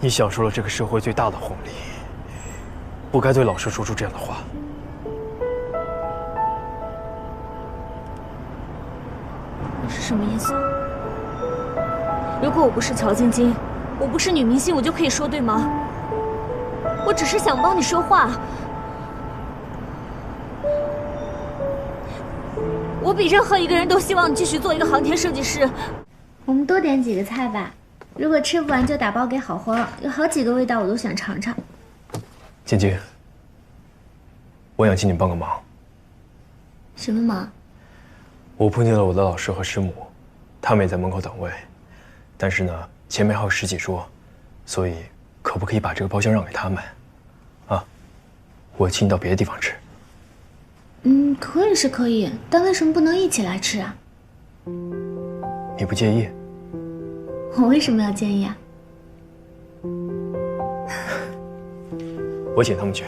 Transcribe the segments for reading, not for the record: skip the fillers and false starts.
你享受了这个社会最大的红利，不该对老师说出这样的话。你是什么意思？如果我不是乔晶晶，我不是女明星，我就可以说对吗？我只是想帮你说话。我比任何一个人都希望你继续做一个航天设计师。我们多点几个菜吧，如果吃不完就打包给好荒，有好几个味道我都想尝尝。晶晶，我想请你帮个忙。什么忙？我碰见了我的老师和师母，他们也在门口等位，但是呢，前面还有10几桌，所以可不可以把这个包厢让给他们？啊，我请你到别的地方吃。可以是可以，但为什么不能一起来吃啊？你不介意？我为什么要介意啊？我请他们去。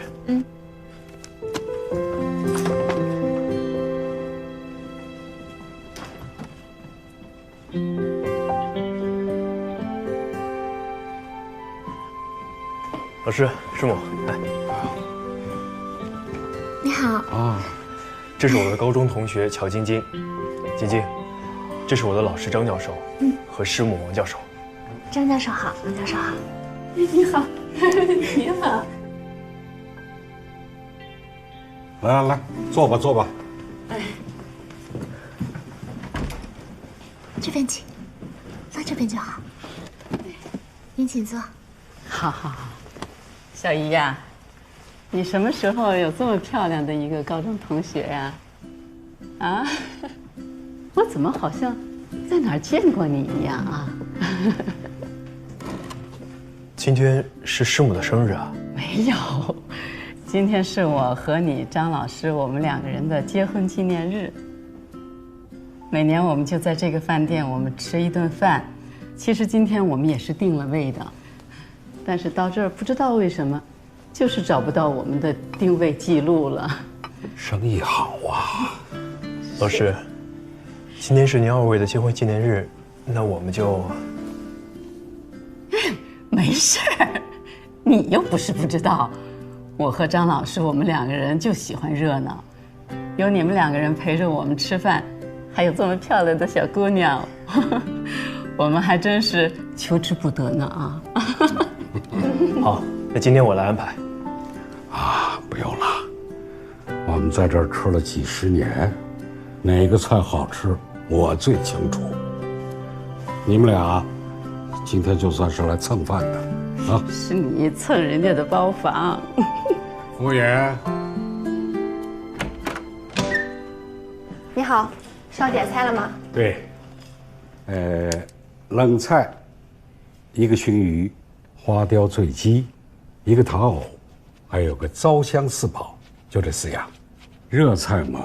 老师、师母，来。你好。啊，这是我的高中同学乔晶晶，晶晶，这是我的老师张教授，和师母王教授。张教授好，王教授好。你好，你好。来来来，坐吧坐吧。这边请，坐这边就好。您请坐。好好好，小姨呀，你什么时候有这么漂亮的一个高中同学呀？啊，我怎么好像在哪儿见过你一样啊？今天是师母的生日啊？没有，今天是我和你张老师我们2个人的结婚纪念日。每年我们就在这个饭店，我们吃一顿饭。其实今天我们也是定了位的，但是到这儿不知道为什么，就是找不到我们的定位记录了。生意好啊。老师，今天是您2位的结婚纪念日，那我们就……没事儿，你又不是不知道，我和张老师我们2个人就喜欢热闹，有你们2个人陪着我们吃饭，还有这么漂亮的小姑娘，我们还真是求之不得呢啊！好，那今天我来安排。啊，不用了，我们在这儿吃了几十年，哪个菜好吃我最清楚。你们俩今天就算是来蹭饭的，啊？是你蹭人家的包房。服务员，你好，是要点菜了吗？对，冷菜，一个熏鱼，花雕醉鸡，一个糖藕，还有个糟香四宝，就这4样。热菜嘛，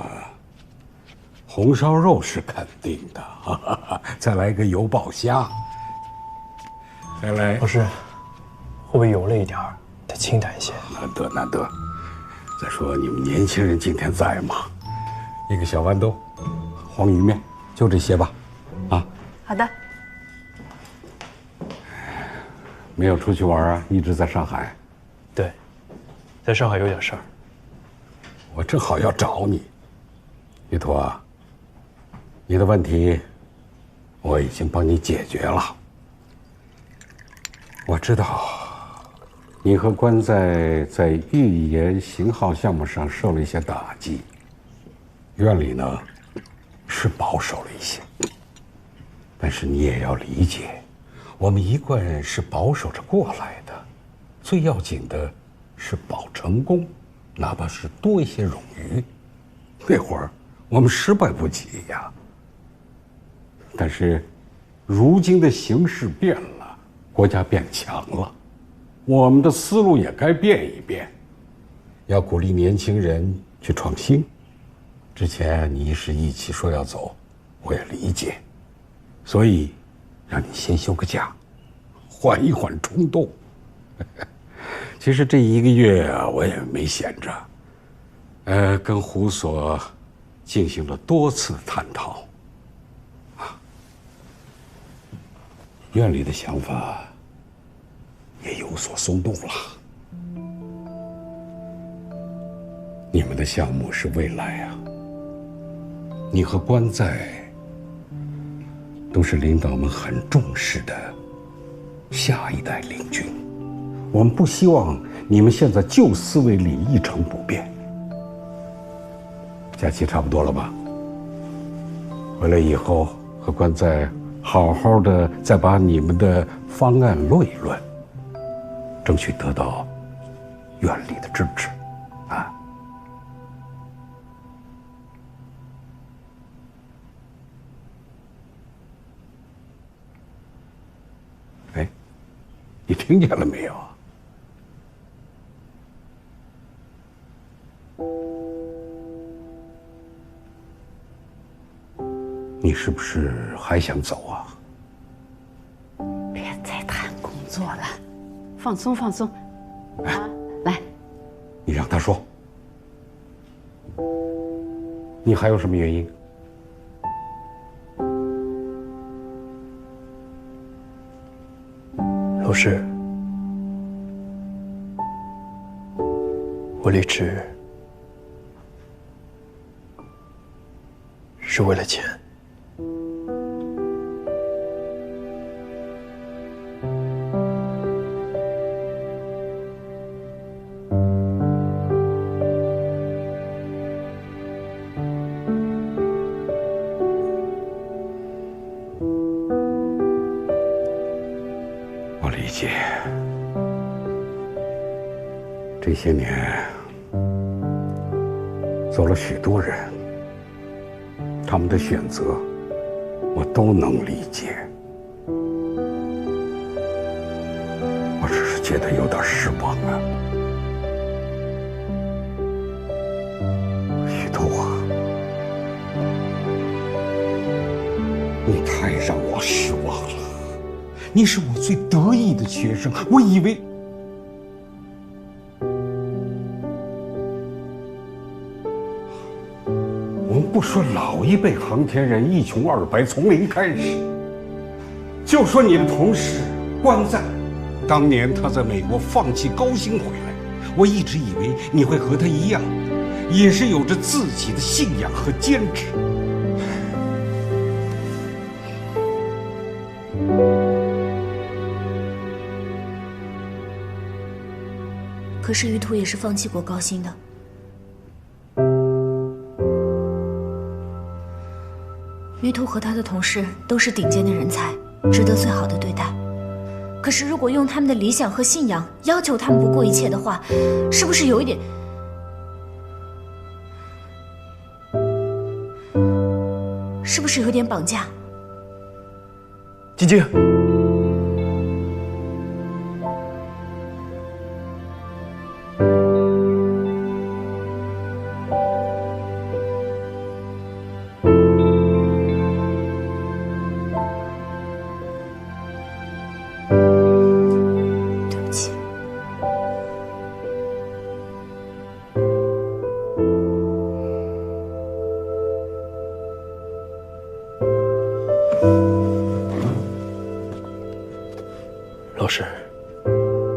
红烧肉是肯定的，哈哈哈，再来一个油爆虾，再来。老师，会不会油了一点儿？得清淡一些。难得难得。再说你们年轻人今天在嘛，一个小豌豆，黄鱼面，就这些吧，啊。好的。没有出去玩啊，一直在上海。对，在上海有点事儿。我正好要找你，玉图啊，你的问题我已经帮你解决了。我知道你和关在预研型号项目上受了一些打击，院里呢是保守了一些，但是你也要理解，我们一贯是保守着过来的，最要紧的是保成功，哪怕是多一些冗余。那会儿我们失败不起呀。但是如今的形势变了，国家变强了，我们的思路也该变一变，要鼓励年轻人去创新。之前你一时意气说要走，我也理解，所以让你先休个假，缓一缓冲动。其实这1个月啊，我也没闲着，跟胡所进行了多次探讨，院里的想法也有有所松动了。你们的项目是未来啊，你和关在都是领导们很重视的下一代领军，我们不希望你们现在旧思维里一成不变。假期差不多了吧？回来以后和关在好好的再把你们的方案论一论，争取得到院里的支持啊。哎，你听见了没有？你是不是还想走啊？别再谈工作了，放松放松。啊，来，你让他说。你还有什么原因？老师，我离职是为了钱。我理解，这些年走了许多人，他们的选择我都能理解。我只是觉得有点失望啊，雨桐啊，你太让我失望了。你是我最得意的学生，我以为我们不说老一辈航天人一穷二白从零开始，就说你的同事关在，当年他在美国放弃高薪回来，我一直以为你会和他一样，也是有着自己的信仰和坚持。可是于途也是放弃过高薪的。于途和他的同事都是顶尖的人才，值得最好的对待。可是如果用他们的理想和信仰要求他们不顾一切的话，是不是有一点……是不是有点绑架？晶晶。老师，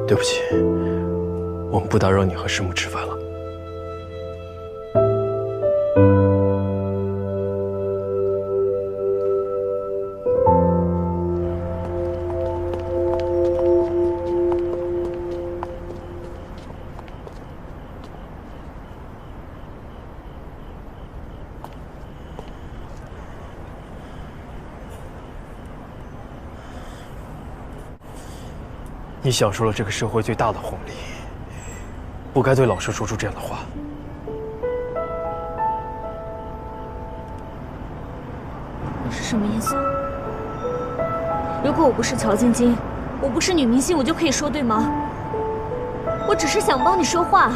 对不起，我们不打扰你和师母吃饭了。你享受了这个社会最大的红利，不该对老师说出这样的话。你是什么意思？如果我不是乔晶晶，我不是女明星，我就可以说对吗？我只是想帮你说话。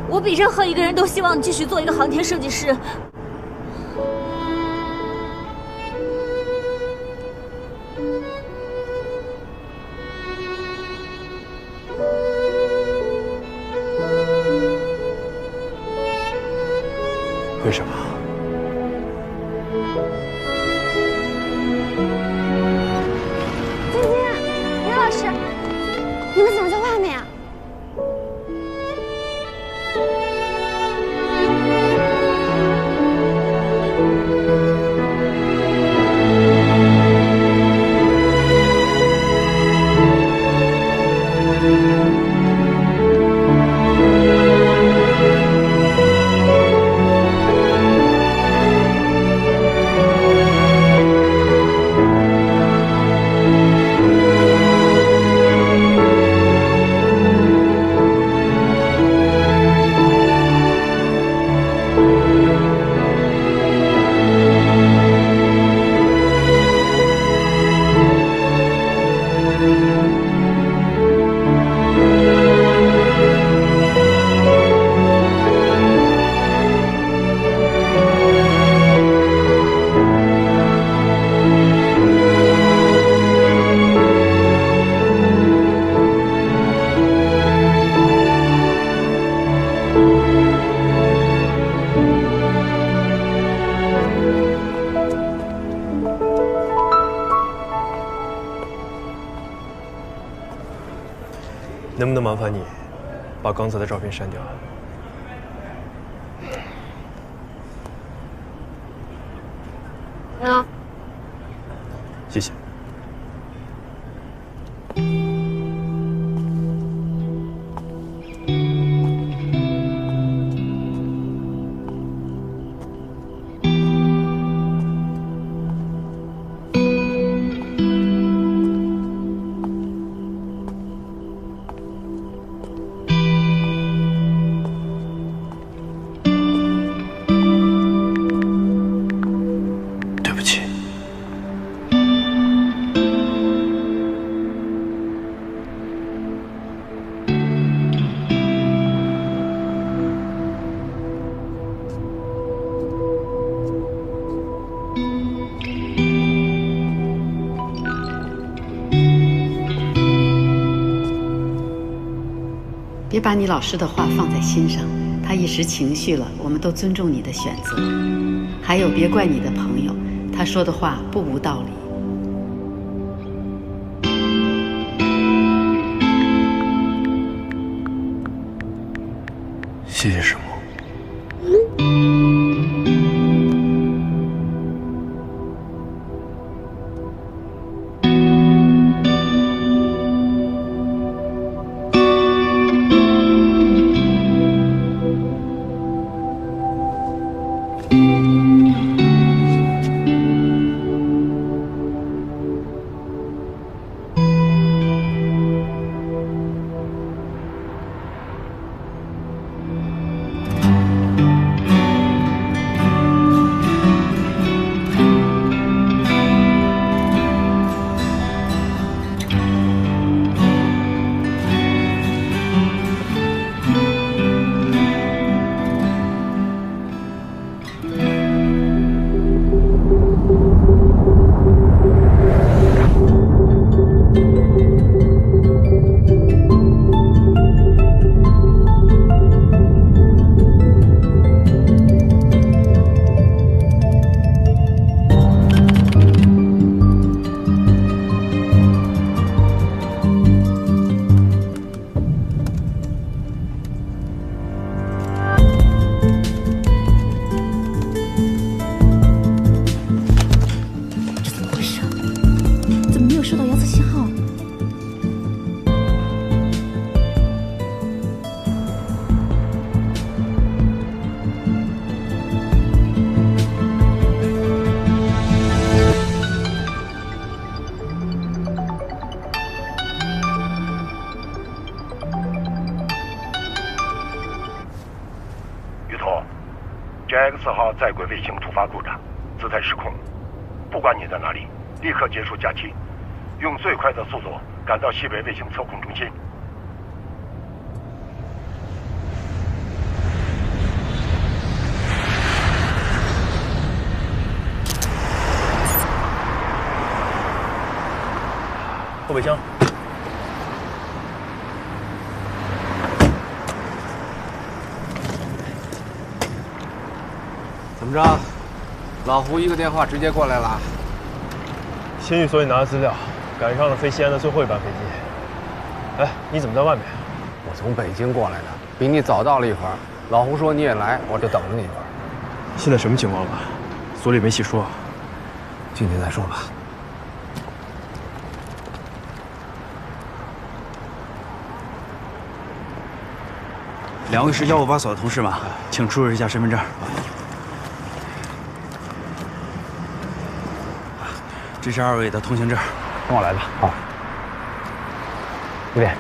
我比任何一个人都希望你继续做一个航天设计师。为什么？能不能麻烦你把刚才的照片删掉？啊，谢谢。对不起。别把你老师的话放在心上，他一时情绪了，我们都尊重你的选择。还有，别怪你的朋友，他说的话不无道理。谢谢师母。GX 号在轨卫星突发故障，姿态失控。不管你在哪里，立刻结束假期，用最快的速度赶到西北卫星测控中心。后备箱。怎么着？老胡一个电话直接过来了。先去所里拿的资料，赶上了飞西安的最后一班飞机。哎，你怎么在外面？我从北京过来的，比你早到了一会儿。老胡说你也来，我就等着你一会儿。现在什么情况了？所里没细说。进去再说吧。两位是158所的同事吗？请出示一下身份证。这是2位的通行证，跟我来吧。好。这边。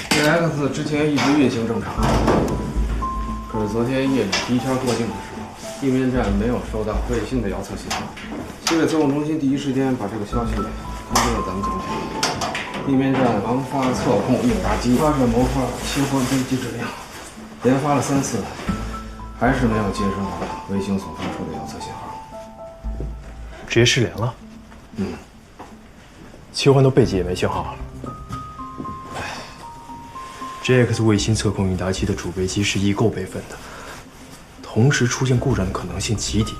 GX 之前一直运行正常，可是昨天夜里第一圈过境的时候，地面站没有收到卫星的遥测信号。西北测控中心第一时间把这个消息通知了咱们总局。地面站王发测控应答机发射模块切换飞机指令，连发了3次，还是没有接收到卫星所发出的遥测信号，直接失联了。切换到背机也没信号了。GX 卫星测控应答机的主备机是异构备份的，同时出现故障的可能性极低。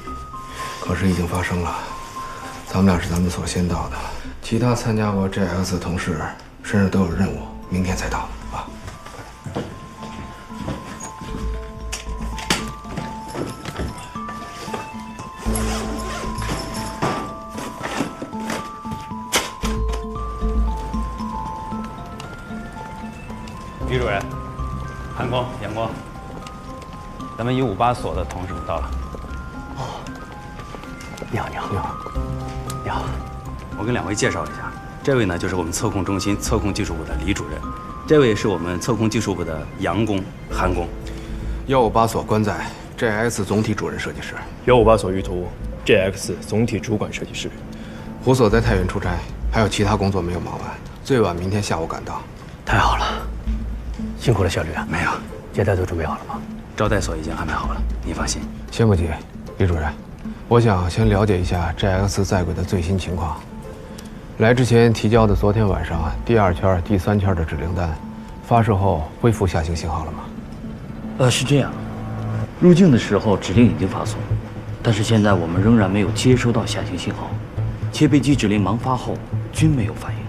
可是已经发生了，咱们俩是咱们所先到的，其他参加过 JX 的同事身上都有任务，明天才到啊。于主任，韩光、杨光，咱们158所的同事们到了。哦，你好，你好，你好，你好。我跟2位介绍一下，这位呢就是我们测控中心测控技术部的李主任，这位是我们测控技术部的杨工、韩工。158所关在 JX 总体主任设计师，158所玉图 JX 总体主管设计师。胡所在太原出差，还有其他工作没有忙完，最晚明天下午赶到。太好了。辛苦了，小吕啊！没有，接待都准备好了吗？招待所已经安排好了，你放心。先不急，李主任，我想先了解一下 JX 在轨的最新情况。来之前提交的昨天晚上第2圈、第3圈的指令单，发射后恢复下行信号了吗？是这样，入境的时候指令已经发送，但是现在我们仍然没有接收到下行信号，切备机指令盲发后均没有反应。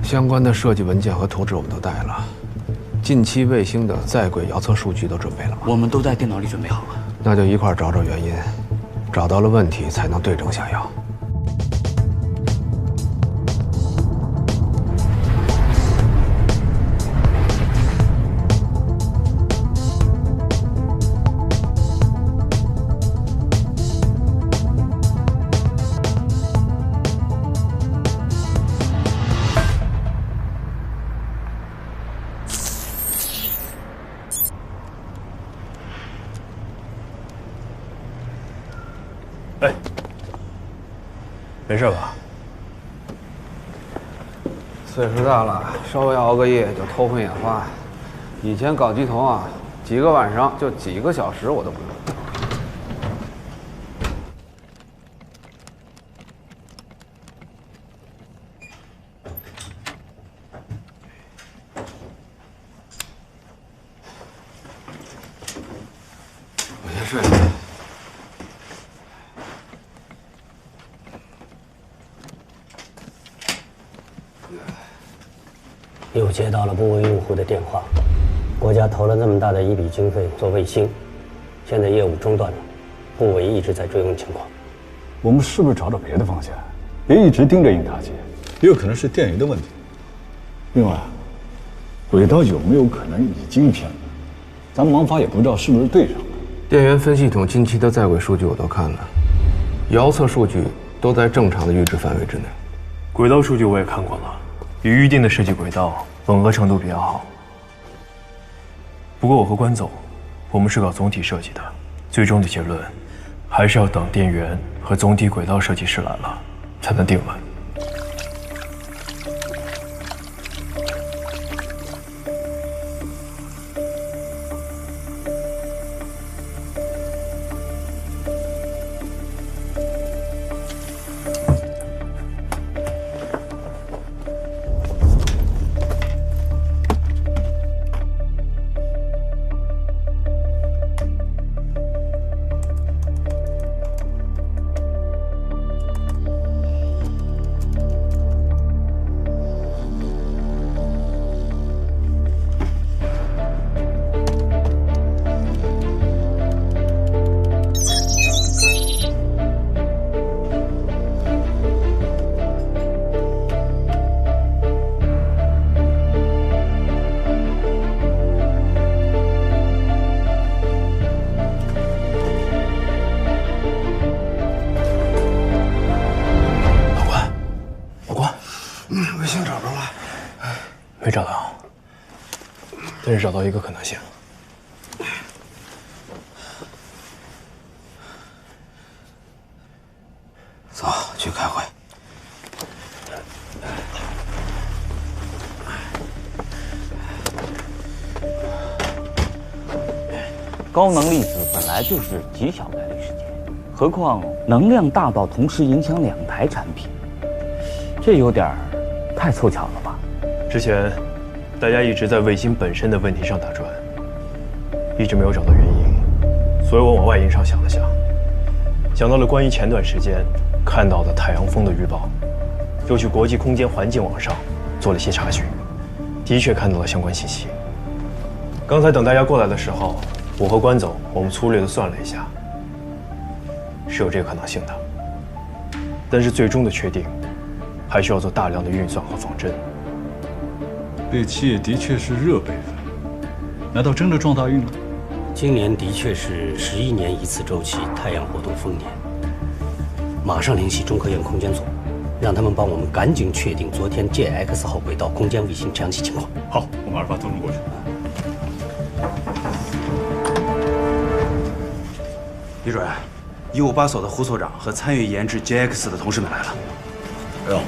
相关的设计文件和图纸我们都带了，近期卫星的在轨遥测数据都准备了吗？我们都在电脑里准备好了。那就一块找找原因，找到了问题才能对症下药。哎，没事吧？岁数大了，稍微熬个夜就头昏眼花。以前搞机头啊，几个晚上就几个小时我都不用。我先睡了。又接到了部委用户的电话，国家投了那么大的一笔经费做卫星，现在业务中断了，部委一直在追问情况。我们是不是找找别的方向？别一直盯着印塔机，也有可能是电源的问题。另外，轨道有没有可能已经偏了？咱们盲发也不知道是不是对上了。电源分系统近期的在轨数据我都看了，遥测数据都在正常的预知范围之内。轨道数据我也看过了，与预定的设计轨道吻合程度比较好。不过我和关总，我们是搞总体设计的，最终的结论还是要等电源和总体轨道设计师来了才能定论。卫星找着了，没找到，但是找到一个可能性。走，去开会。高能粒子本来就是极小概率事件，何况能量大到同时影响2台产品，这有点太凑巧了吧？之前大家一直在卫星本身的问题上打转，一直没有找到原因，所以我往外因上想了想，想到了关于前段时间看到的太阳风的预报，又去国际空间环境网上做了些查询，的确看到了相关信息。刚才等大家过来的时候，我和关总我们粗略地算了一下，是有这个可能性的。但是最终的确定，还需要做大量的运算和仿真。这期也的确是热备份，难道真的撞大运了？今年的确是11年一次周期太阳活动丰年，马上联系中科院空间组，让他们帮我们赶紧确定昨天 JX 号轨道空间卫星详细情况。好，我马上发通知过去。李主任，158所的胡所长和参与研制 JX 的同事们来了。哎呦，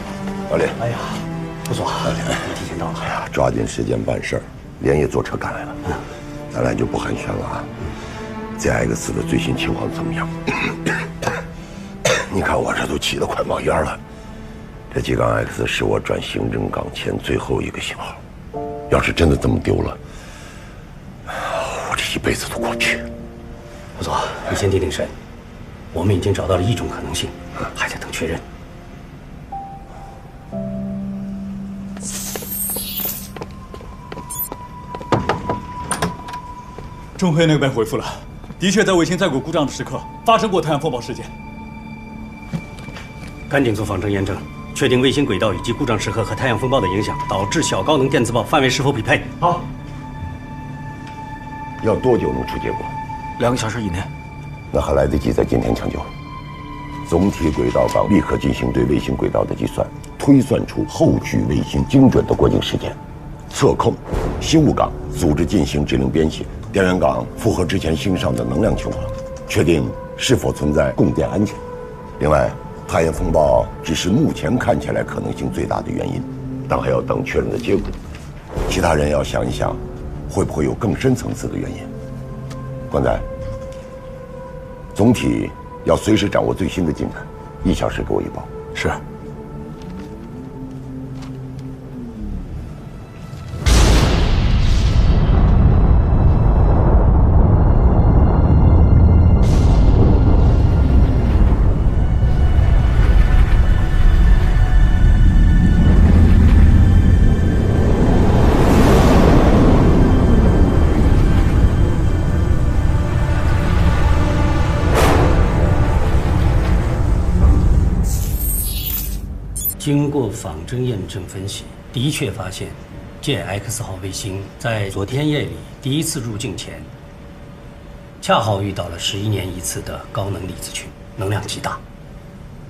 老李，哎呀，胡所，你提前到了。哎呀，抓紧时间办事儿，连夜坐车赶来了。咱俩就不寒暄了啊。JX 的最新情况怎么样？你看我这都气得快冒烟了。这G杠 X 是我转行政岗前最后一个信号，要是真的这么丢了，我这一辈子都过不去。胡所，你先定定神。我们已经找到了一种可能性，还在等确认。中科院那边回复了，的确在卫星在轨故障的时刻发生过太阳风暴事件。赶紧做仿真验证，确定卫星轨道以及故障时刻和太阳风暴的影响导致小高能电磁暴范围是否匹配。好。要多久能出结果？2个小时以内。那还来得及在今天抢救。总体轨道岗立刻进行对卫星轨道的计算，推算出后续卫星精准的过境时间。测控西务岗组织进行指令编写，电源岗符合之前星上的能量情况，确定是否存在供电安全。另外，太阳风暴只是目前看起来可能性最大的原因，但还要等确认的结果。其他人要想一想，会不会有更深层次的原因？关仔，总体要随时掌握最新的进展，1小时给我一报。是。经过仿真验证分析，的确发现 JX 号卫星在昨天夜里第一次入境前，恰好遇到了11年一次的高能粒子群，能量极大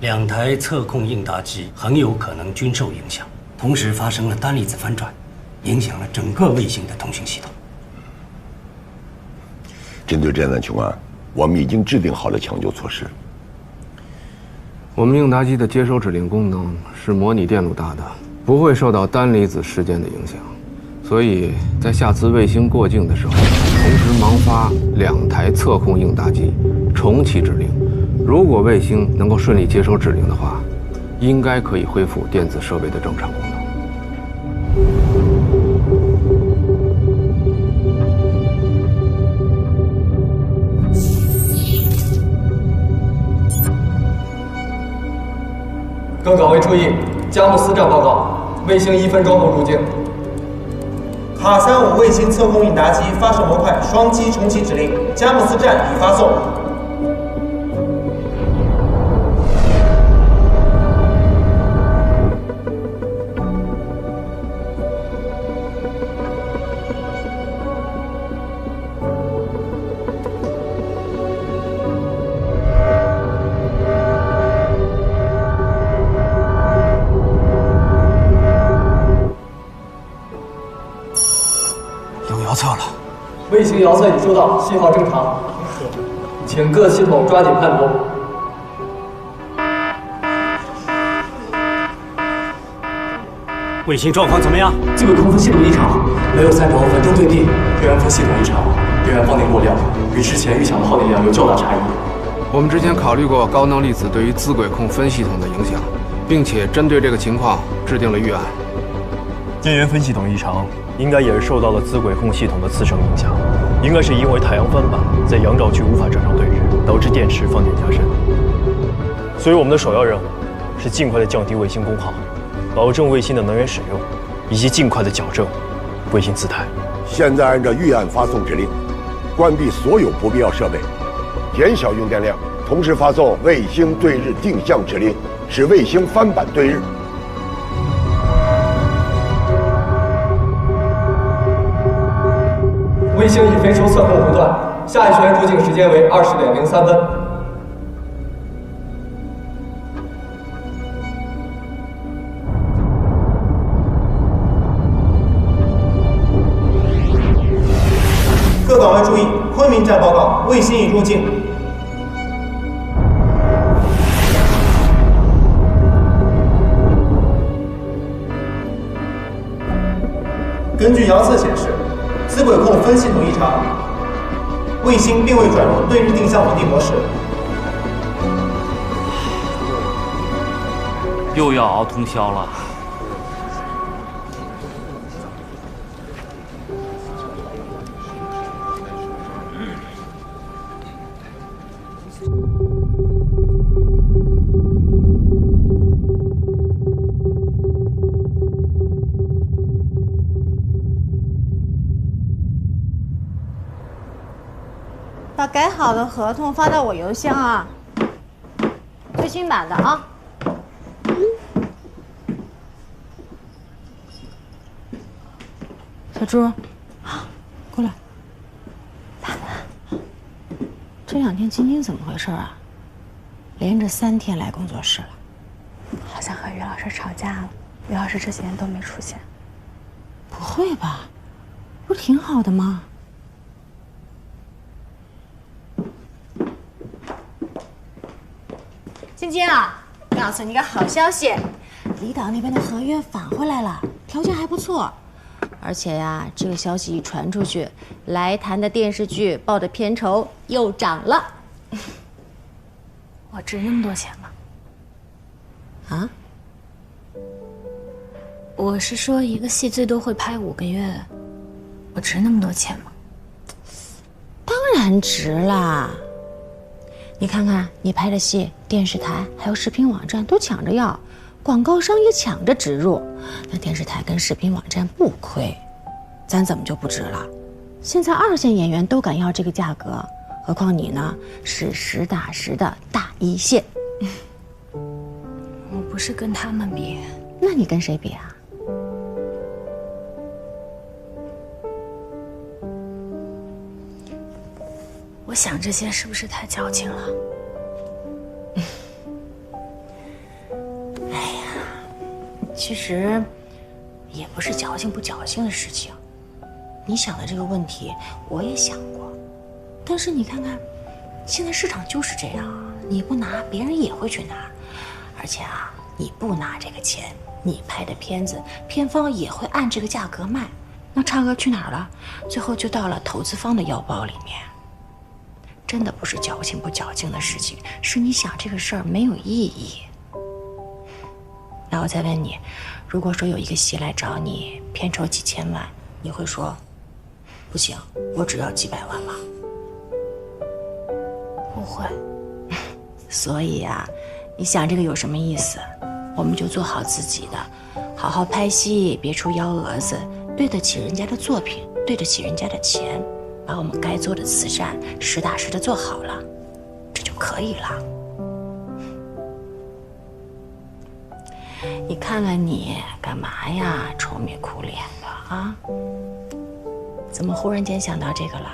，2台测控应答机很有可能均受影响，同时发生了单粒子翻转，影响了整个卫星的通讯系统。针对这样的情况，我们已经制定好了抢救措施。我们应答机的接收指令功能是模拟电路大的，不会受到单离子事件的影响，所以在下次卫星过境的时候，同时忙发2台测控应答机，重启指令。如果卫星能够顺利接收指令的话，应该可以恢复电子设备的正常功能。各岗位注意，佳木斯站报告，卫星1分钟后入境。塔35卫星测控应答机发射模块双击重启指令，佳木斯站已发送。遥测了，卫星遥测已收到，信号正常，请各系统抓紧判读。卫星状况怎么样？机尾空分系统异常，没有3轴稳定对地。电源分系统异常，电源放电过量，与之前预想的耗电量有较大差异。我们之前考虑过高能粒子对于资轨控分系统的影响，并且针对这个情况制定了预案。电源分系统异常，应该也是受到了资轨控系统的次生影响，应该是因为太阳帆板在阳照区无法正常对日，导致电池放电加深。所以我们的首要任务是尽快的降低卫星功耗，保证卫星的能源使用，以及尽快的矫正卫星姿态。现在按照预案发送指令，关闭所有不必要设备，减小用电量，同时发送卫星对日定向指令，使卫星帆板对日。卫星已飞出测控弧段，下一圈入境时间为20点03分。各岗位注意，昆明站报告，卫星已入境。根据遥测显示，资轨控分系统异常，卫星并未转入对日定向稳定模式。又要熬通宵了。把改好的合同发到我邮箱啊，最新版的啊。小朱，过来。这2天晶晶怎么回事啊？连着3天来工作室了。好像和于老师吵架了。于老师这几天都没出现。不会吧？不是挺好的吗？晶晶啊，告诉你个好消息，离岛那边的合约返回来了，条件还不错。而且呀，这个消息一传出去，来谈的电视剧报的片酬又涨了。我值那么多钱吗？啊？我是说，一个戏最多会拍5个月，我值那么多钱吗？当然值啦！你看看你拍的戏，电视台还有视频网站都抢着要，广告商也抢着植入，那电视台跟视频网站不亏，咱怎么就不值了？现在2线演员都敢要这个价格，何况你呢，是实打实的大1线。我不是跟他们比，那你跟谁比啊？我想这些是不是太矫情了？哎呀，其实也不是矫情不矫情的事情。你想的这个问题，我也想过。但是你看看，现在市场就是这样，你不拿，别人也会去拿。而且啊，你不拿这个钱，你拍的片子，片方也会按这个价格卖。那差额去哪儿了？最后就到了投资方的腰包里面。真的不是矫情不矫情的事情，是你想这个事儿没有意义。那我再问你，如果说有一个戏来找你，片酬几千万，你会说不行，我只要几百万吗？不会。所以呀，你想这个有什么意思？我们就做好自己的，好好拍戏，别出幺蛾子，对得起人家的作品，对得起人家的钱。把我们该做的慈善实打实的做好了，这就可以了。你看看你干嘛呀，愁眉苦脸的啊？怎么忽然间想到这个了？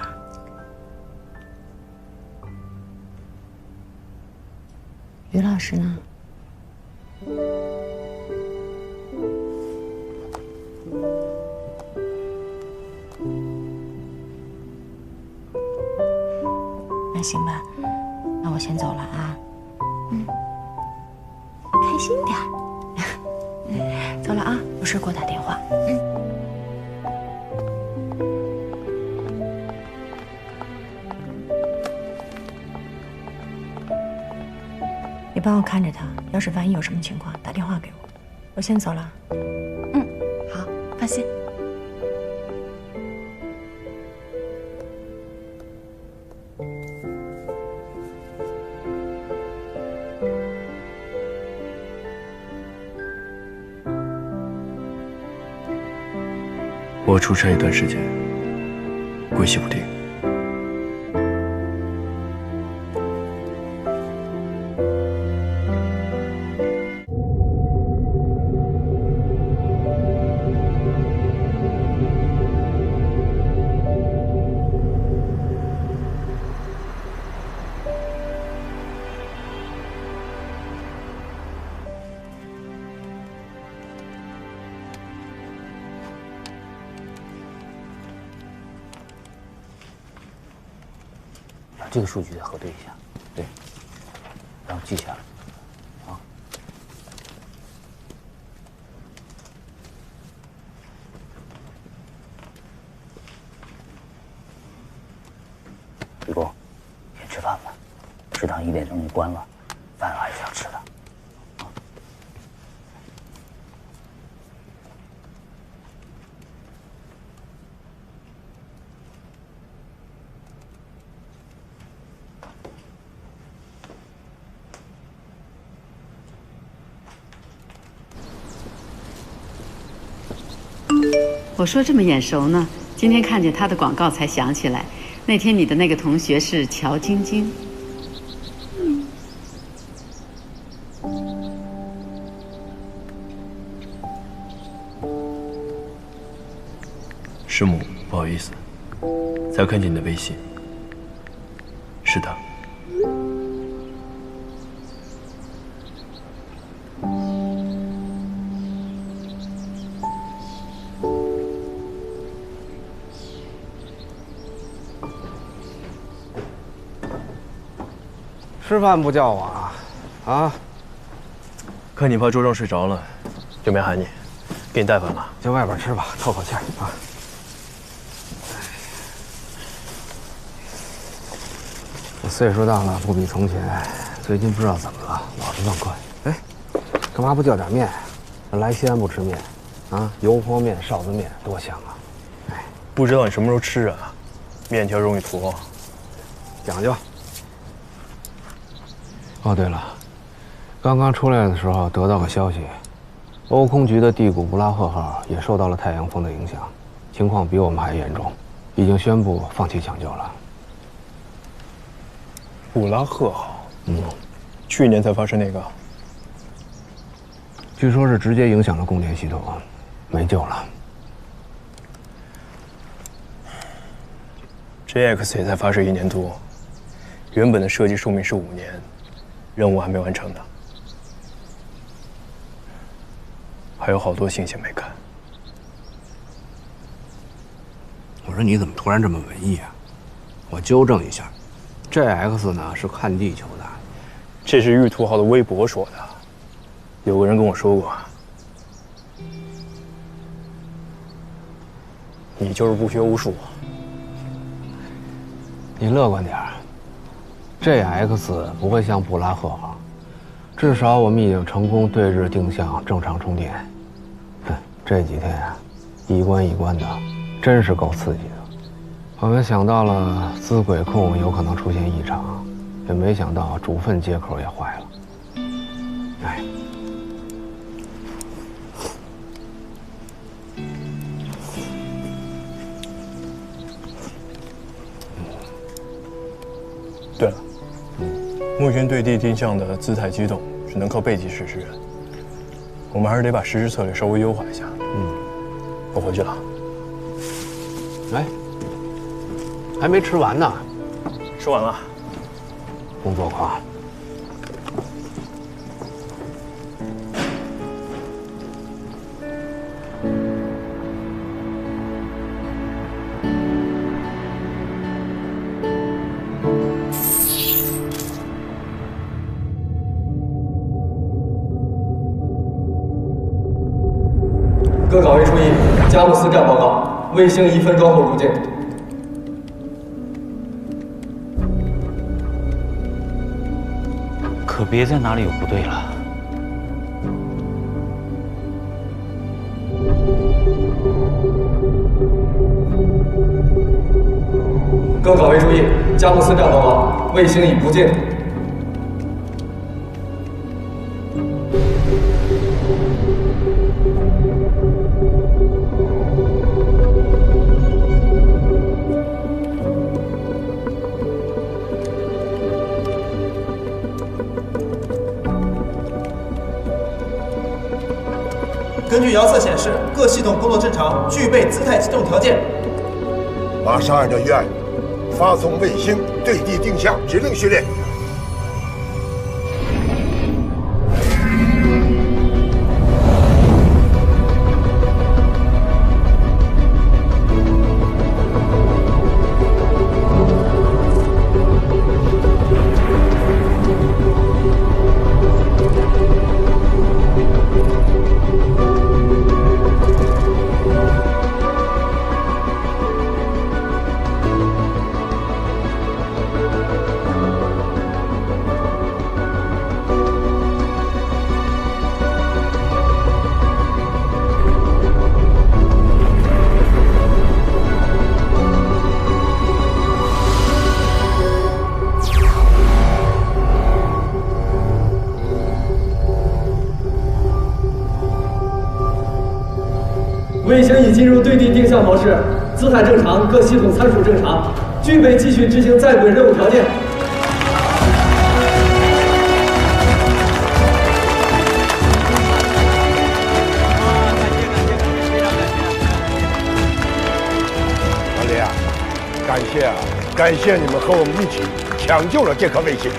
于老师呢？那行吧，那我先走了啊。开心点儿。走了啊，有事给我打电话。你帮我看着他，要是万一有什么情况，打电话给我。我先走了。好，放心。我出差一段时间，归西不定。这个数据得核对一下，对，然后记下来，啊。李工，先吃饭吧，食堂1点钟就关了，饭还是要吃的。 我说这么眼熟呢，今天看见他的广告才想起来，那天你的那个同学是乔晶晶。师母，不好意思，才看见你的微信。是的。 吃饭不叫我啊？啊！看你怕周正睡着了，就没喊你，给你带饭了。就外边吃吧，透口气啊。我岁数大了，不比从前。最近不知道怎么了，老是忘惯。哎，干嘛不叫点面？来西安不吃面，啊，油泼面、臊子面多香啊！哎，不知道你什么时候吃啊？面条容易坨，讲究。 哦，对了，刚刚出来的时候得到个消息，欧空局的地谷布拉赫号也受到了太阳风的影响，情况比我们还严重，已经宣布放弃抢救了。布拉赫号，去年才发生那个，据说是直接影响了供电系统，没救了。JX 也才发射1年多，原本的设计寿命是5年。 任务还没完成呢，还有好多信息没看。我说你怎么突然这么文艺啊？我纠正一下，JX 呢是看地球的，这是玉兔号的微博说的。有个人跟我说过，你就是不学无术。你乐观点儿。 JX 不会像布拉赫号，至少我们已经成功对日定向正常充电。哼，这几天啊，一关一关的，真是够刺激的。我们想到了资轨控有可能出现异常，也没想到主分接口也坏了。哎，对了。 目前对地定向的姿态机动只能靠背机实施，我们还是得把实施策略稍微优化一下。我回去了。哎，还没吃完呢。吃完了。工作狂。各岗位注意，佳木斯站报告，卫星1分钟后入境。可别在哪里有不对了。各岗位注意，佳木斯站报告，卫星已不进。根据遥测显示，各系统工作正常，具备姿态机动条件。马上按照预案发送卫星对地定向指令序列。卫星已进入对地定向模式，姿态正常，各系统参数正常，具备继续执行在轨任务条件。老李啊，感谢你们和我们一起抢救了这颗卫星。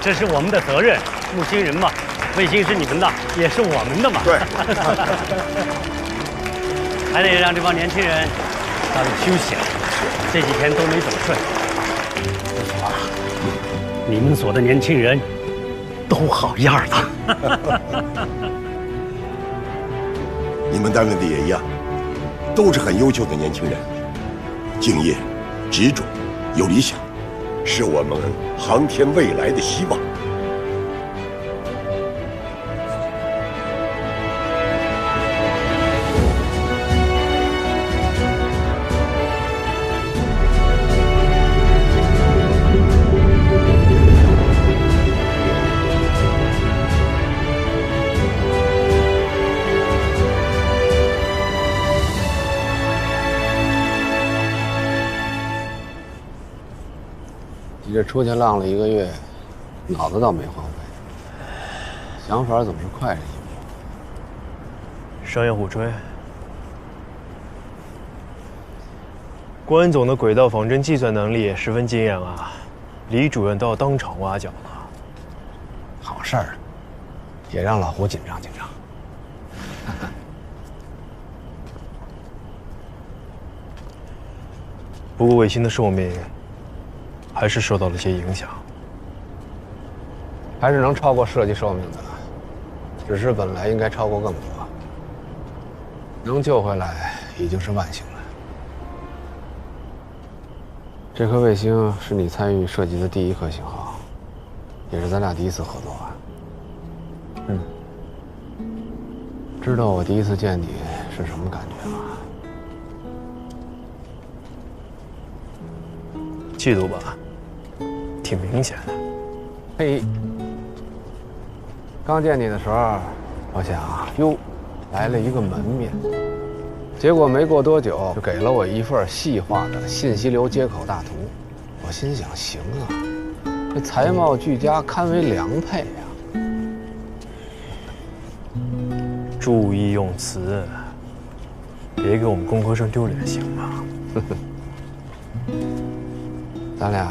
这是我们的责任，木星人嘛，卫星是你们的，也是我们的嘛。对。还得让这帮年轻人早点休息了，这几天都没怎么睡。不错啊，你们所的年轻人都好样的。你们单位的也一样，都是很优秀的年轻人，敬业、执着、有理想，是我们航天未来的希望。这出去浪了1个月，脑子倒没荒废，想法总是快着一步。商业互吹。关总的轨道仿真计算能力也十分惊艳啊，李主任都要当场挖角了。好事儿，也让老胡紧张紧张。不过卫星的寿命还是受到了些影响，还是能超过设计寿命的，只是本来应该超过更多。能救回来已经是万幸了。这颗卫星是你参与设计的第1颗型号，也是咱俩第1次合作啊。知道我第1次见你是什么感觉吗？嫉妒吧，挺明显的。嘿，刚见你的时候，我想哟，来了一个门面，结果没过多久就给了我一份细化的信息流接口大图。我心想，行啊，这才貌俱佳，堪为良配呀。注意用词，别给我们工科生丢脸，行吗？咱俩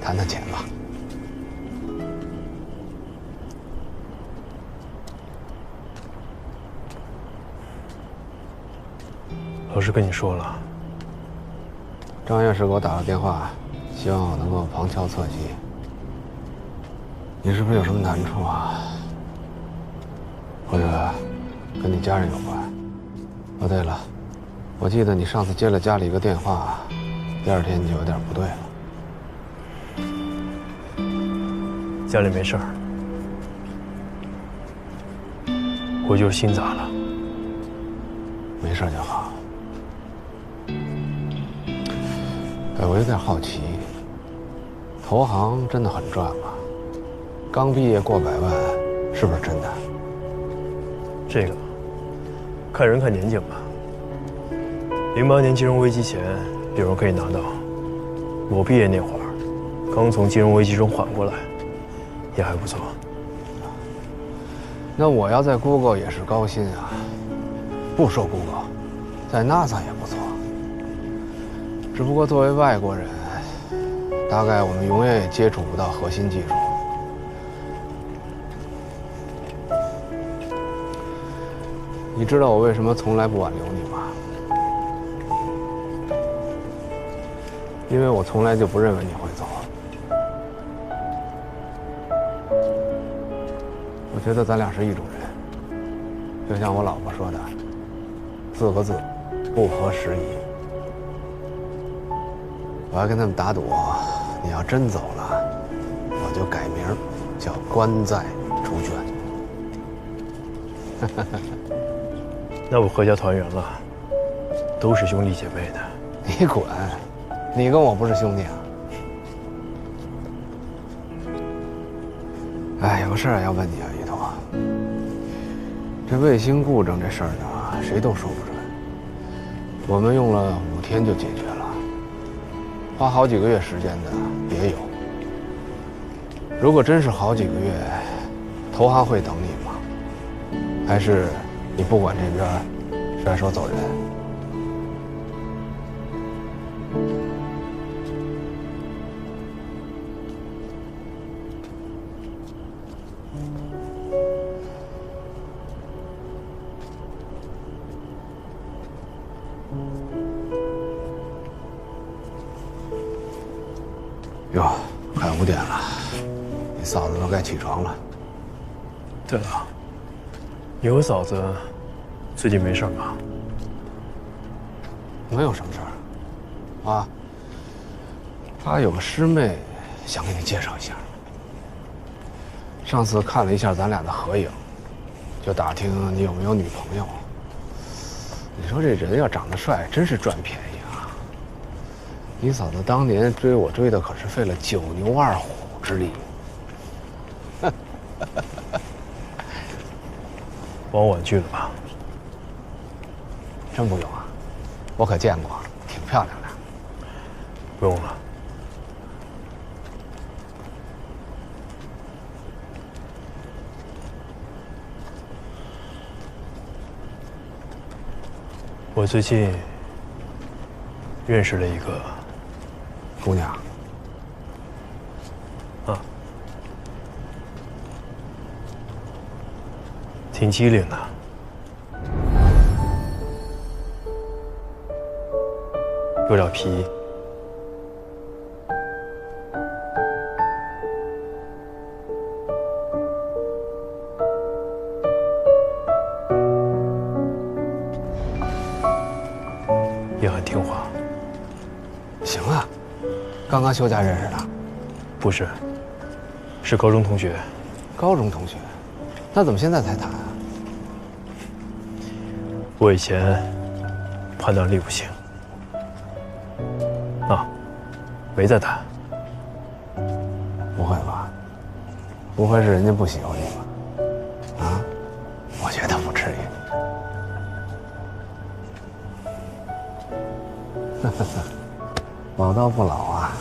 谈谈钱吧。老师跟你说了，张院士给我打了电话，希望我能够旁敲侧击。你是不是有什么难处啊？或者跟你家人有关？哦，对了，我记得你上次接了家里一个电话，第2天就有点不对了。家里没事儿，我就是心杂了。没事就好。哎，我有点好奇，投行真的很赚吗？刚毕业过100万，是不是真的？这个看人看年景吧。08年金融危机前，有人可以拿到。我毕业那会儿，刚从金融危机中缓过来，也还不错。那我要在 Google 也是高薪啊，不说 Google， 在 NASA 也不错。只不过作为外国人，大概我们永远也接触不到核心技术。你知道我为什么从来不挽留你吗？因为我从来就不认为你会走。我觉得咱俩是一种人，就像我老婆说的，4个字，不合时宜。我还跟他们打赌，你要真走了，我就改名叫关在朱娟。那我阖家团圆了，都是兄弟姐妹的。你滚！你跟我不是兄弟啊！哎，有个事儿要问你啊，于彤。这卫星故障这事儿呢，谁都说不准。我们用了5天就解决了，花好几个月时间的也有。如果真是好几个月，投行会等你吗？还是你不管这边甩手走人？哟，快5点了，你嫂子都该起床了。对了，你和嫂子最近没事吧？没有什么事儿。啊，她有个师妹，想给你介绍一下。上次看了一下咱俩的合影，就打听你有没有女朋友。你说这人要长得帅，真是赚便宜啊！你嫂子当年追我追的可是费了9牛2虎之力。帮我婉拒了吧？真不用啊，我可见过，挺漂亮的。不用了。我最近认识了一个姑娘。啊，挺机灵的。有点皮。也很听话。行啊，刚刚休假认识的？不是，是高中同学。高中同学，那怎么现在才谈啊？我以前判断力不行。啊，没再谈。不会吧？不会是人家不喜欢你吧？啊？我觉得不至于。老刀不老啊！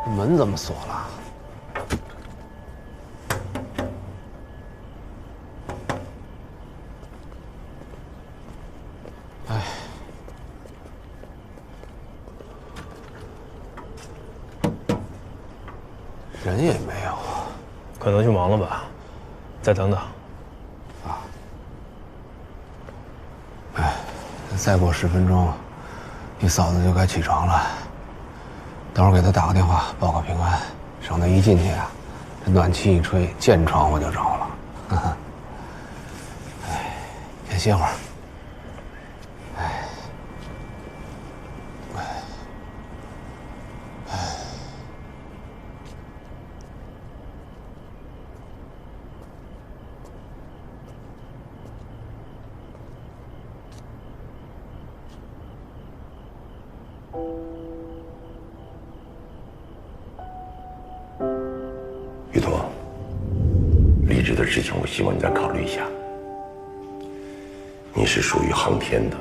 这门怎么锁了？哎。人也没有，可能去忙了吧，再等等。啊，哎，再过10分钟，你嫂子就该起床了。等会儿给她打个电话，报个平安，省得一进去啊，这暖气一吹，见床我就着了。哎，先歇会儿。玉彤，离职的事情我希望你再考虑一下。你是属于航天的。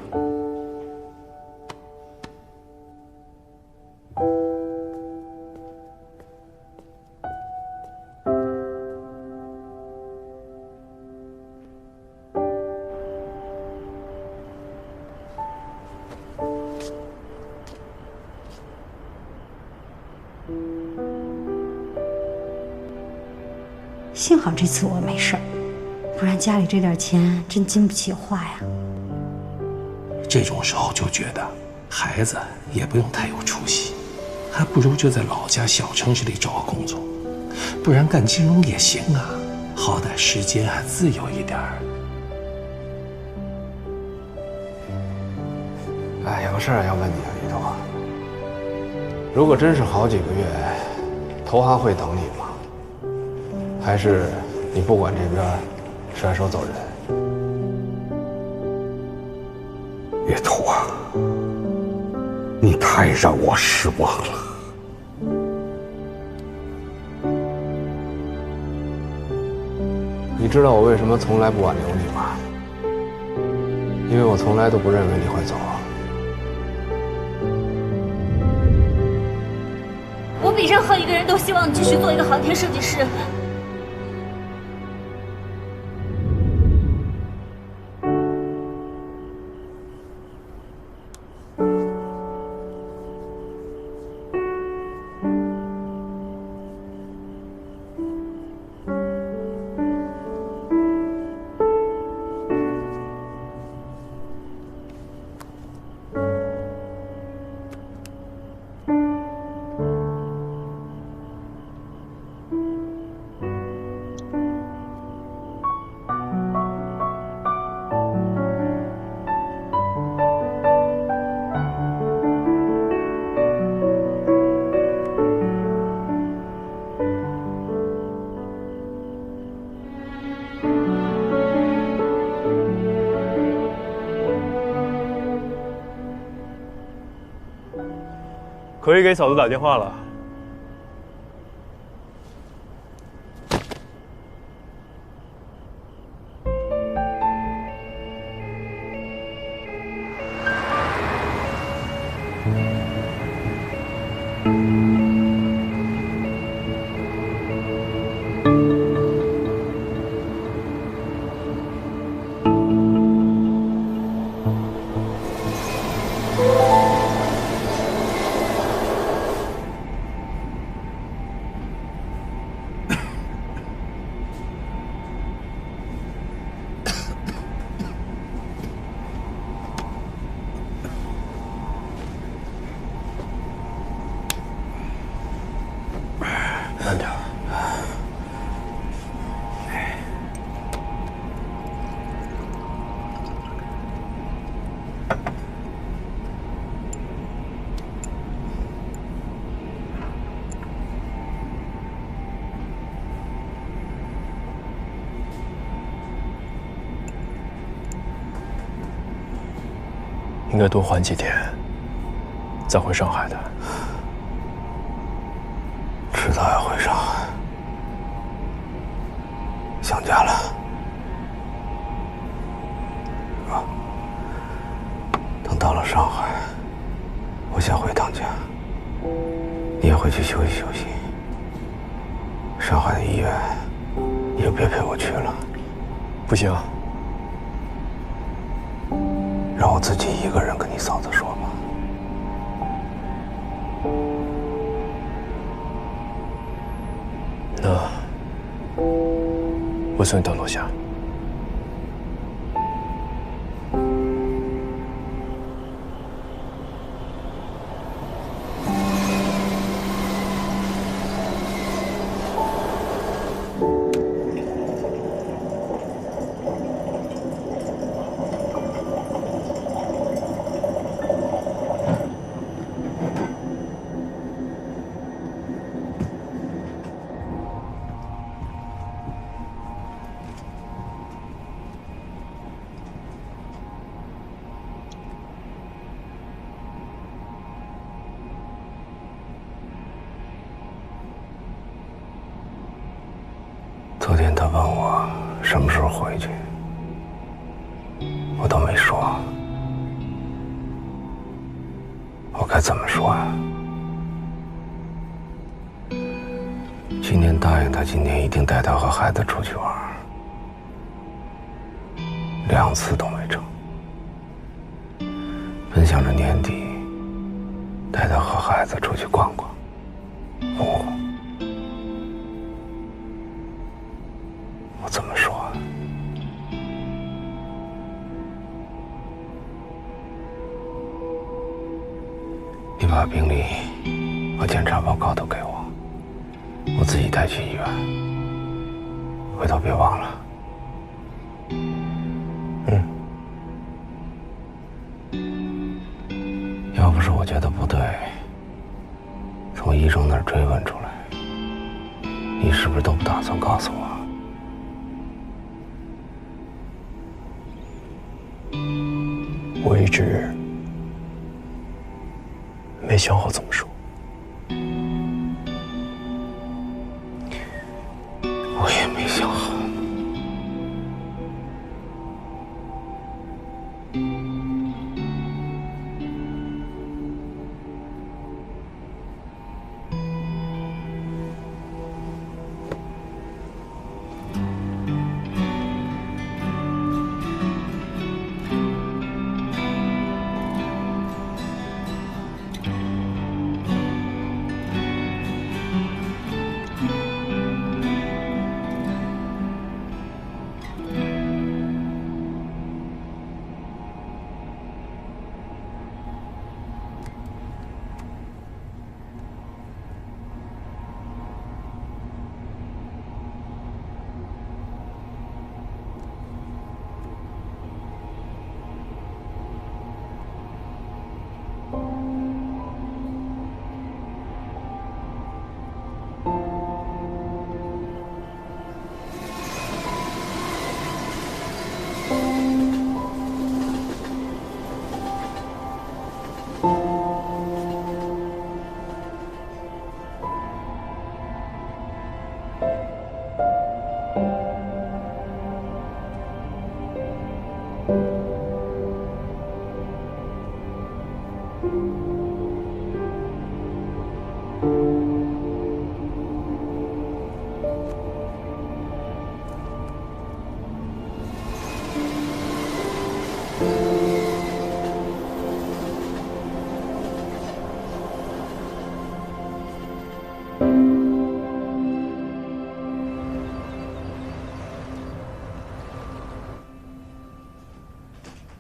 幸好这次我没事儿，不然家里这点钱真经不起花呀。这种时候就觉得孩子也不用太有出息，还不如就在老家小城市里找个工作，不然干金融也行啊，好歹时间还自由一点儿。哎，有个事儿要问你啊，于头啊，如果真是好几个月，头哈会等你吗？还是你不管这边，甩手走人？月头啊，你太让我失望了。你知道我为什么从来不挽留你吗？因为我从来都不认为你会走。我比任何一个人都希望你继续做一个航天设计师。可以给嫂子打电话了。慢点。应该多缓几天，再回上海的。迟早要回上海，想家了。啊，等到了上海，我先回趟家，你也回去休息休息。上海的医院，你就别陪我去了。不行。让我自己一个人跟你嫂子说吧。那我送你到楼下。昨天他问我什么时候回去，我都没说，我该怎么说呀？今年答应他，今年一定带他和孩子出去玩，2次都没成。本想着年底带他和孩子出去逛逛，哄哄。我怎么说啊？你把病历和检查报告都给我，我自己带去医院。回头别忘了。要不是我觉得不对，从医生那儿追问出来，你是不是都不打算告诉我？我一直没想好怎么说。我也没想好。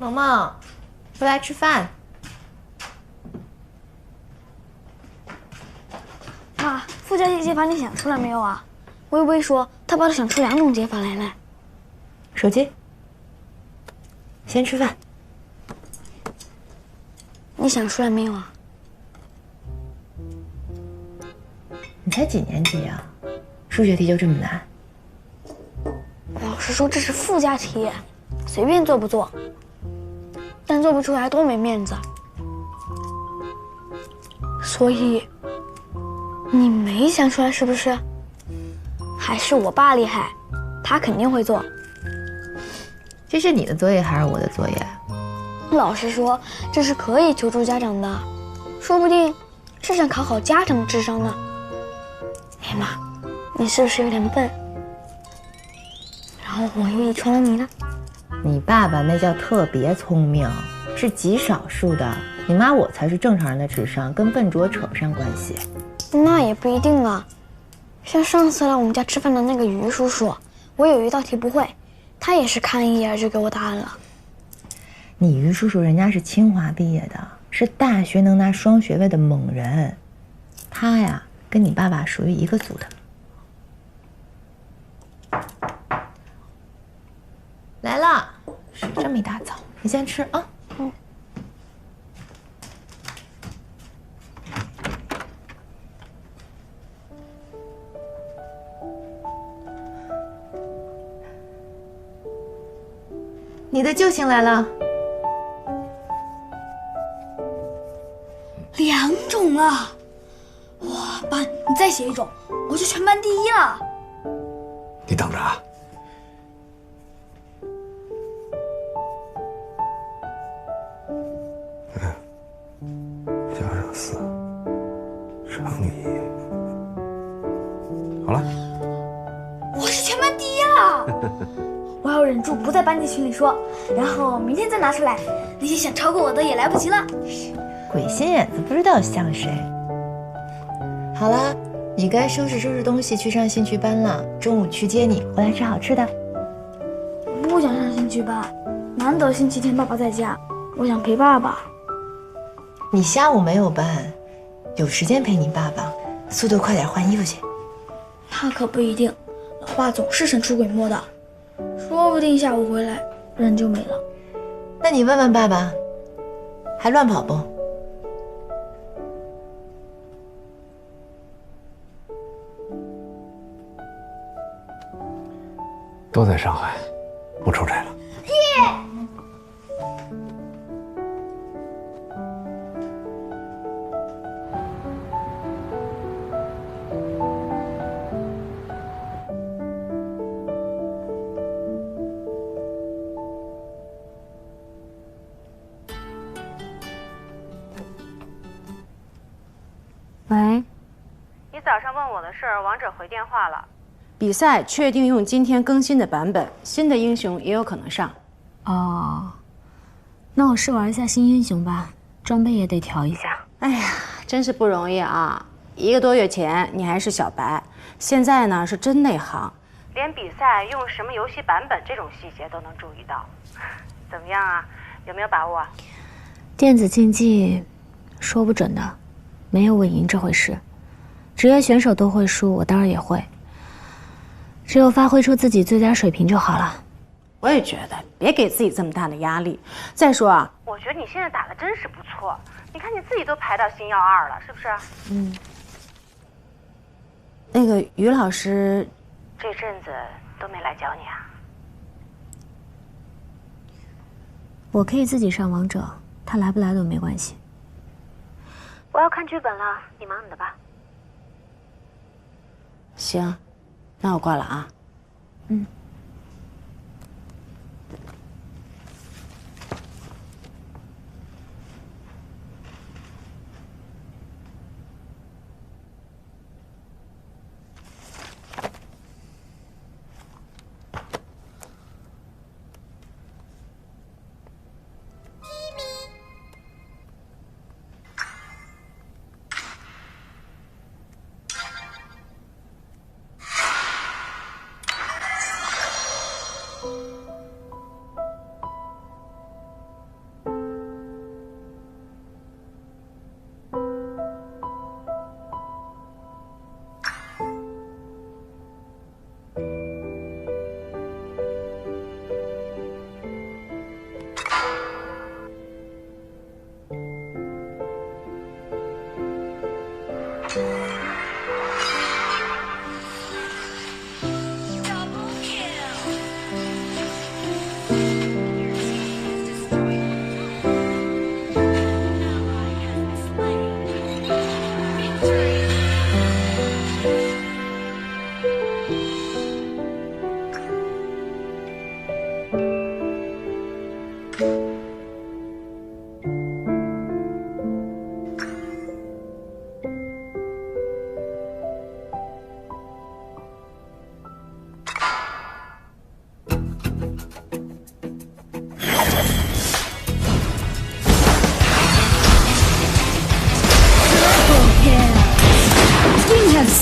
萌萌，回来吃饭。妈，附加题解法你想出来没有啊？微微说她爸都想出2种解法来了。手机，先吃饭。你想出来没有啊？你才几年级啊？数学题就这么难？老师说这是附加题，随便做不做。但做不出来多没面子，所以你没想出来是不是？还是我爸厉害，他肯定会做。这是你的作业还是我的作业？老师说这是可以求助家长的，说不定是想考好家长的智商呢。哎妈，你是不是有点笨？然后我又遗传了你呢？你爸爸那叫特别聪明，是极少数的。你妈我才是正常人的智商，跟笨拙扯不上关系。那也不一定啊。像上次来我们家吃饭的那个于叔叔，我有一道题不会，他也是看一眼就给我答案了。你于叔叔人家是清华毕业的，是大学能拿双学位的猛人，他呀跟你爸爸属于一个组的。来了，水这么一大早，你先吃啊。你的救星来了，2种啊！哇，爸，你再写1种，我就全班第1了。你等着啊！在班级群里说，然后明天再拿出来，那些想超过我的也来不及了。鬼心眼子不知道像谁。好了，你该收拾东西去上兴趣班了。中午去接你，回来吃好吃的。不想上兴趣班，难得星期天爸爸在家，我想陪爸爸。你下午没有班，有时间陪你爸爸，速度快点换衣服去。那可不一定，老爸总是神出鬼没的，说不定下午回来人就没了。那你问问爸爸，还乱跑不？都在上海，不出差了。喂，你早上问我的事儿，王者回电话了。比赛确定用今天更新的版本，新的英雄也有可能上。哦，那我试玩一下新英雄吧，装备也得调一下。哎呀，真是不容易啊！1个多月前你还是小白，现在呢是真内行，连比赛用什么游戏版本这种细节都能注意到。怎么样啊？有没有把握？电子竞技，说不准的，没有稳赢这回事。职业选手都会输，我当然也会。只有发挥出自己最佳水平就好了。我也觉得，别给自己这么大的压力。再说啊，我觉得你现在打的真是不错，你看你自己都排到星耀2了，是不是？嗯。那个于老师，这阵子都没来教你啊？我可以自己上王者，他来不来都没关系。我要看剧本了，你忙你的吧。行，那我挂了啊。嗯。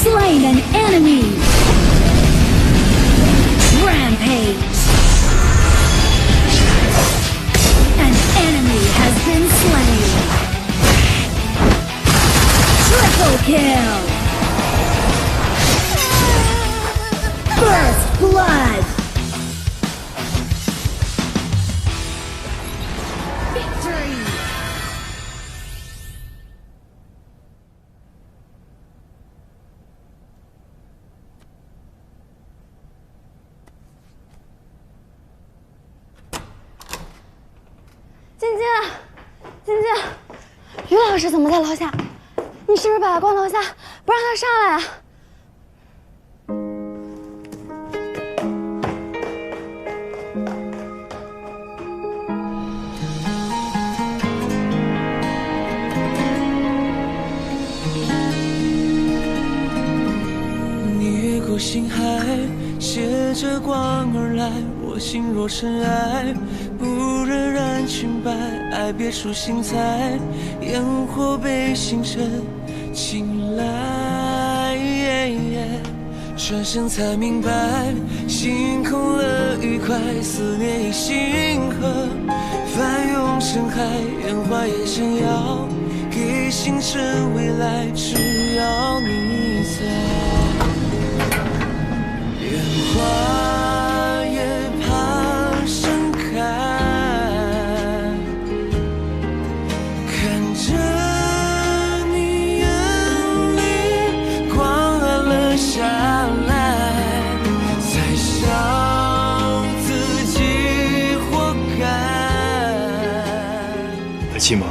Slain an enemy. Rampage. An enemy has been slain. Triple kill. First blood. Victory. 于老师怎么在楼下？你是不是把他关楼下，不让他上来啊？你越过星海，携着光而来，我我心若尘埃，不忍染裙摆，爱别出心裁，烟火被星辰青睐。转身才明白，心空了愉快，思念已星河，翻涌深海，圆怀也想要给星辰未来，只要你在。烟花也怕盛开，看着你眼里光暗了下来，才想自己活该。来亲吗？